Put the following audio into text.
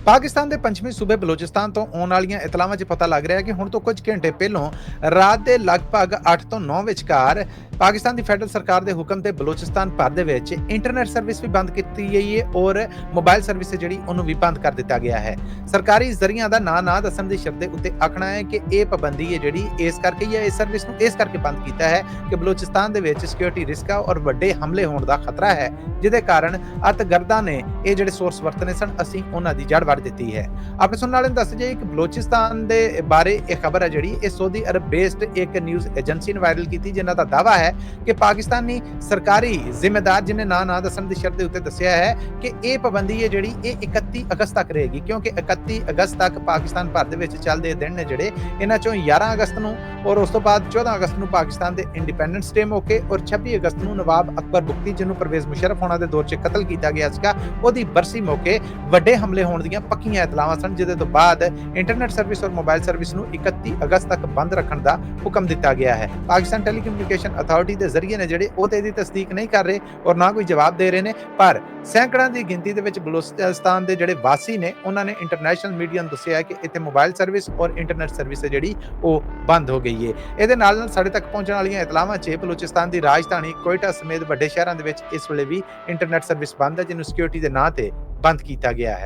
ਪਾਕਿਸਤਾਨ ਦੇ ਪੱਛਮੀ ਸੂਬੇ ਬਲੋਚਿਸਤਾਨ ਤੋਂ ਆਉਣ ਵਾਲੀਆਂ ਇਤਲਾਹਾਂ 'ਚ ਪਤਾ ਲੱਗ ਰਿਹਾ ਹੈ ਕਿ ਹੁਣ ਤੋਂ ਕੁਝ ਘੰਟੇ ਪਹਿਲਾਂ ਰਾਤ ਦੇ ਲਗਭਗ 8 ਤੋਂ 9 ਵਿਚਕਾਰ ਪਾਕਿਸਤਾਨ ਦੀ ਫੈਡਰਲ ਸਰਕਾਰ ਦੇ ਹੁਕਮ ਤੇ ਬਲੋਚਿਸਤਾਨ ਭਰ ਦੇ ਵਿੱਚ ਇੰਟਰਨੈਟ ਸਰਵਿਸ ਵੀ ਬੰਦ ਕੀਤੀ ਗਈ ਹੈ ਔਰ ਮੋਬਾਈਲ ਸਰਵਿਸ ਜਿਹੜੀ ਉਹਨੂੰ ਵੀ ਬੰਦ ਕਰ ਦਿੱਤਾ ਗਿਆ ਹੈ। ਸਰਕਾਰੀ ਜ਼ਰੀਆਂ ਦਾ ਨਾਂ ਦੱਸਣ ਦੀ ਸ਼ਰਤ ਦੇ ਉੱਤੇ ਆਖਣਾ ਹੈ ਕਿ ਇਹ ਪਾਬੰਦੀ ਹੈ ਜਿਹੜੀ ਇਸ ਕਰਕੇ ਜਾਂ ਇਸ ਸਰਵਿਸ ਨੂੰ ਇਸ ਕਰਕੇ ਬੰਦ ਕੀਤਾ ਹੈ ਕਿ ਬਲੋਚਿਸਤਾਨ ਦੇ ਵਿੱਚ ਸਿਕਿਉਰਿਟੀ ਰਿਸਕ ਆ ਔਰ ਵੱਡੇ ਹਮਲੇ ਹੋਣ ਦਾ ਖਤਰਾ ਹੈ, ਜਿਹਦੇ ਕਾਰਨ ਅਤਗਰਦਾਂ ਨੇ ਇਹ ਜਿਹੜੇ ਸੋਰਸ ਵਰਤਨੇ ਸਨ ਅਸੀਂ ਉਹਨਾਂ ਦੀ ਜੜ ਵੜ ਦਿੱਤੀ ਹੈ। ਆਪਣੇ ਸੁਣਨ ਵਾਲਿਆਂ ਨੂੰ ਦੱਸ ਜਾਈਏ ਕਿ ਬਲੋਚਿਸਤਾਨ ਦੇ ਬਾਰੇ ਇਹ ਖਬਰ ਹੈ ਜਿਹੜੀ ਇਹ ਸਊਦੀ ਅਰਬ ਬੇਸਡ ਇੱਕ ਨਿਊਜ਼ ਏਜੰਸੀ ਨੇ ਵਾਇਰਲ ਕੀਤੀ, ਜਿਨ੍ਹਾਂ ਦਾ ਦਾਅਵਾ ਹੈ ਕਿ ਪਾਕਿਸਤਾਨੀ ਸਰਕਾਰੀ ਜ਼ਿੰਮੇਦਾਰ ਜਿਨੇ ਨਾਂ ਦੱਸਣ ਦੀ ਸ਼ਰਤ ਦੇ ਉੱਤੇ ਦੱਸਿਆ ਹੈ ਕਿ ਇਹ ਪਾਬੰਦੀ ਹੈ ਜਿਹੜੀ ਇਹ 31 ਅਗਸਤ ਤੱਕ ਰਹੇਗੀ, ਕਿਉਂਕਿ 31 ਅਗਸਤ ਤੱਕ ਪਾਕਿਸਤਾਨ ਭਰ ਦੇ ਵਿੱਚ ਚੱਲਦੇ ਦਿਨ ਨੇ ਜਿਹੜੇ ਇਹਨਾਂ ਚੋਂ 11 ਅਗਸਤ ਨੂੰ ਔਰ ਉਸ ਤੋਂ ਬਾਅਦ 14 ਅਗਸਤ ਨੂੰ ਪਾਕਿਸਤਾਨ ਦੇ ਇੰਡੀਪੈਂਡੈਂਸ ਡੇ ਮੌਕੇ ਔਰ 26 ਅਗਸਤ ਨੂੰ ਨਵਾਬ ਅਕਬਰ ਬੁਖਤੀ ਜਿਹਨੂੰ ਪਰਵੇਜ਼ ਮੁਸ਼ਰਫ ਹੋਣਾ ਦੇ ਦੌਰ 'ਚ ਕਤਲ ਕੀਤਾ ਗਿਆ ਸੀਗਾ, ਉਹਦੀ ਬਰਸੀ ਮੌਕੇ ਵੱਡੇ ਹਮਲੇ ਹੋਣ ਦੀਆਂ ਪੱਕੀਆਂ ਇਤਲਾਹਾਂ ਸਨ, ਜਿਹਦੇ ਤੋਂ ਬਾਅਦ ਇੰਟਰਨੈਟ ਸਰਵਿਸ ਔਰ ਮੋਬਾਈਲ ਸਰਵਿਸ ਨੂੰ 31 ਅਗਸਤ ਤੱਕ ਬੰਦ ਰੱਖਣ ਦਾ ਹੁਕਮ ਦਿੱਤਾ ਗਿਆ ਹੈ। ਪਾਕਿਸਤਾਨ ਟੈਲੀਕਮਿਊਨੀਕੇਸ਼ਨ ਅਥਾਰਟੀ ਦੇ ਜ਼ਰੀਏ ਨੇ ਜਿਹੜੇ ਉਹ ਤੇ ਇਹਦੀ ਤਸਦੀਕ ਨਹੀਂ ਕਰ ਰਹੇ ਔਰ ਨਾ ਕੋਈ ਜਵਾਬ ਦੇ ਰਹੇ ਨੇ, ਪਰ ਸੈਂਕੜਾਂ ਦੀ ਗਿਣਤੀ ਦੇ ਵਿੱਚ ਬਲੋਚਿਸਤਾਨ ਦੇ ਜਿਹੜੇ ਵਾਸੀ ਨੇ ਉਹਨਾਂ ਨੇ ਇੰਟਰਨੈਸ਼ਨਲ ਮੀਡੀਆ ਨੂੰ ਦੱਸਿਆ ਕਿ ਇੱਥੇ ਮੋਬਾਈਲ ਸਰਵਿਸ ਔਰ ਇੰਟਰਨੈਟ ਸਰਵਿਸ ਹੈ ਜਿਹੜੀ ਉਹ ਬੰਦ ਹੋ ਗਈ ਹੈ। ਇਹਦੇ ਨਾਲ ਸਾਡੇ ਤੱਕ ਪਹੁੰਚਣ ਵਾਲੀਆਂ ਇਤਲਾਹਾਂ 'ਚ ਬਲੋਚਿਸਤਾਨ ਦੀ ਰਾਜਧਾਨੀ ਕੋਇਟਾ ਸਮੇਤ ਵੱਡੇ ਸ਼ਹਿਰਾਂ ਦੇ ਵਿੱਚ ਇਸ ਵੇਲੇ ਵੀ ਇੰਟਰਨੈਟ ਸਰਵਿਸ ਬੰਦ ਹੈ, ਜਿਹਨੂੰ ਸਿਕਿਉਰਿਟੀ ਦੇ ਨਾਂ ਤੇ ਬੰਦ ਕੀਤਾ ਗਿਆ ਹੈ।